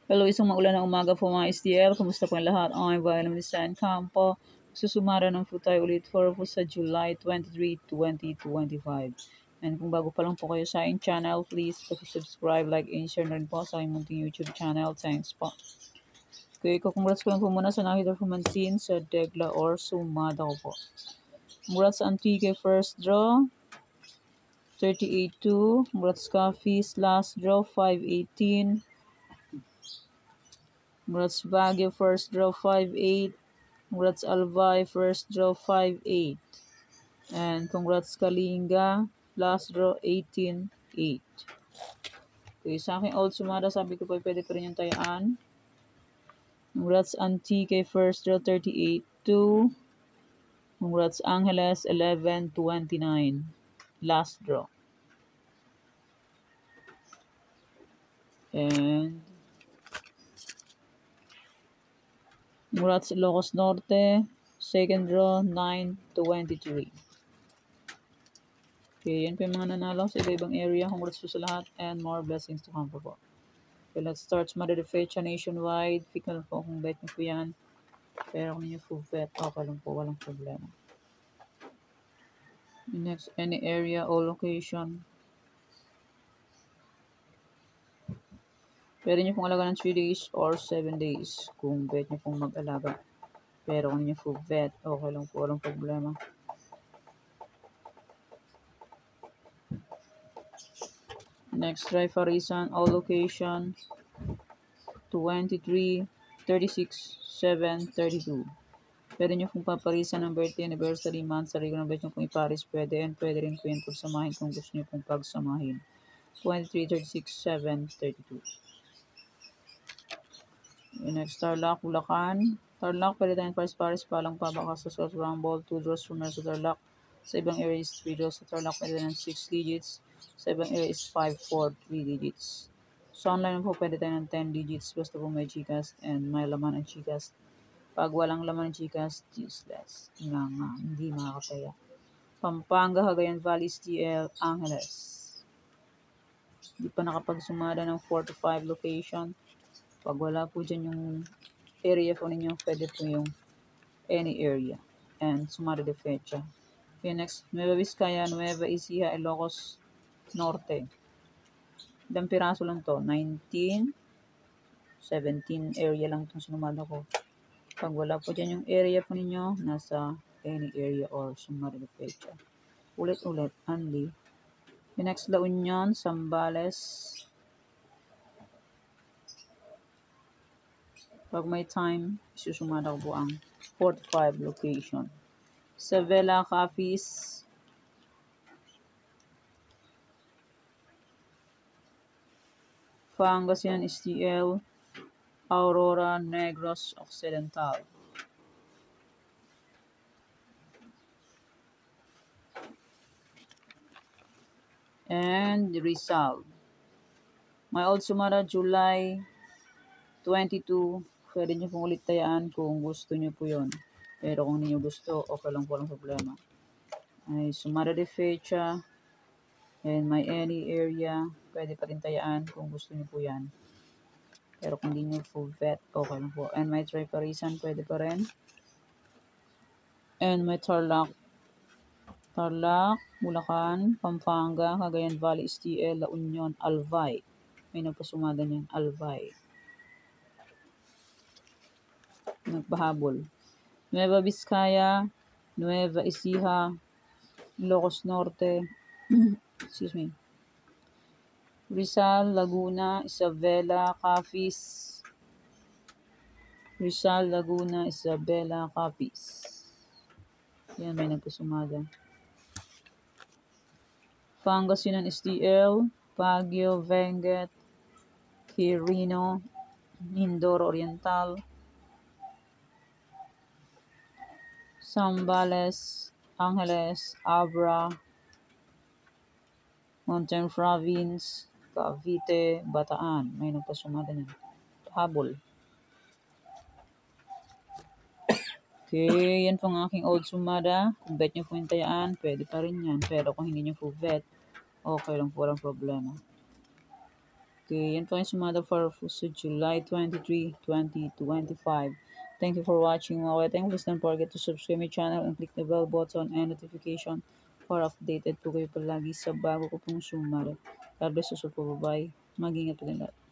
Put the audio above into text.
Hello, isang maulan na umaga po mga STL. Kumusta po ang lahat? Ang Vitamin Design Campo. Susumara ng po tayo ulit for po sa July 23, 2025. And kung bago pa lang po kayo sa aking channel, please subscribe, like, and share na rin po sa aking munting YouTube channel. Thanks po. Okay, congrats ko lang po muna sa nakita po mansin sa Degla or Sumada ko po. Congrats sa Antique first draw, 38-2. Congrats Coffee's last draw, 518. Congrats Baguio first draw 5-8. Congrats Albay first draw 5-8. And congrats Kalinga last draw 18-8. Okay, sa aking old sumada, sabi ko pa pwede pa rin yung tayaan. Congrats Antique first draw 38-2. Congrats Angeles 11-29. Last draw. And congrats Ilocos Norte, second draw 9-23. Okay, yan po yung mga nanalo sa iba-ibang area. Congrats po sa lahat and more blessings to come po. Okay, let's start Mother de Fecha nationwide. Pick na lang po kung bet nyo po yan. Pero kung ninyo full bet, okay lang po, walang problema. Next, any area or location. Pwede nyo pong alaga ng 3 days or 7 days kung bet nyo pong mag-alaga. Pero kung ninyo full bet, okay lang po, walang problema. Next, try Farisan, all location, 23, 36, 7, 32. Pwede nyo pong paparisan ng birthday, anniversary, month, sarili ko ng bet nyo pong iparis, pwede, and pwede rin po yung pagsamahin kung gusto nyo pong pagsamahin. 23, 36, 7, 32. Next, Tarlac, Bulacan. Tarlac, pwede tayong paris-paris, palang pabaka sa South Rumble, 2 draws from sa Tarlac. Sa ibang area is 3 draws sa Tarlac, pwede ng 6 digits. Sa ibang area is 5, 4, 3 digits. So, online po pwede tayo ng 10 digits, basta po may Gcast and may laman ang Gcast. Pag walang laman ng Gcast, useless. Hindi makakataya. Pampanga, Cagayan Valley, STL, Angeles. Hindi pa nakapagsumada ng 4 to 5 location. Pag wala po dyan yung area po ninyo, pwede po yung any area. And sumada de fecha. Okay, next, Nueva Vizcaya, Nueva Ecija, Ilocos Norte. Ilang piraso lang to? 19, 17 area lang itong sinumada ko. Pag wala po dyan yung area po ninyo, nasa any area or sumada de fecha. Ulit-ulit, only. The next, La Union, Zambales. Pag may time, isusumada ko po ang 45 location. Savella, Capiz, Pangasinan, STL, Aurora, Negros Occidental. And Rizal. My old sumara, July 22. Pwede nyo pong ulit tayaan kung gusto nyo po yun. Pero kung hindi nyo gusto, okay lang po, walang problema. Ay sumara de fecha and may any area, pwede pa rin tayaan kung gusto nyo po yan. Pero kung hindi nyo full bet, okay lang po. And may try Parisan, pwede pa rin. And may Tarlac, Bulacan, Pampanga, Cagayan Valley, STL, La Union, Albay. May nagpasumada niyan, Albay. Nagpahabol. Nueva Vizcaya, Nueva Ecija, Ilocos Norte, excuse me, Rizal, Laguna, Isabela, Capiz. Rizal, Laguna, Isabela, Capiz. Yan, may nagpasumada. Pangasinan, STL, Baguio, Benguet, Quirino, Mindoro Oriental, Zambales, Angeles, Abra, Mountain Province, Cavite, Bataan. May nagpasumada niyan. Habol. Okay, yan po ang aking old sumada. Kung bet nyo po yung tayaan, pwede pa rin yan. Pero kung hindi nyo po bet, okay lang po, walang problema. Okay, yan po yung sumada for sa July 23, 2025. Thank you for watching mga weteng. Please don't forget to subscribe my channel and click the bell button and notification para updated po kayo palagi sa bago ko pong sumada. God bless us po. Bye-bye. Mag-ingat po din lahat.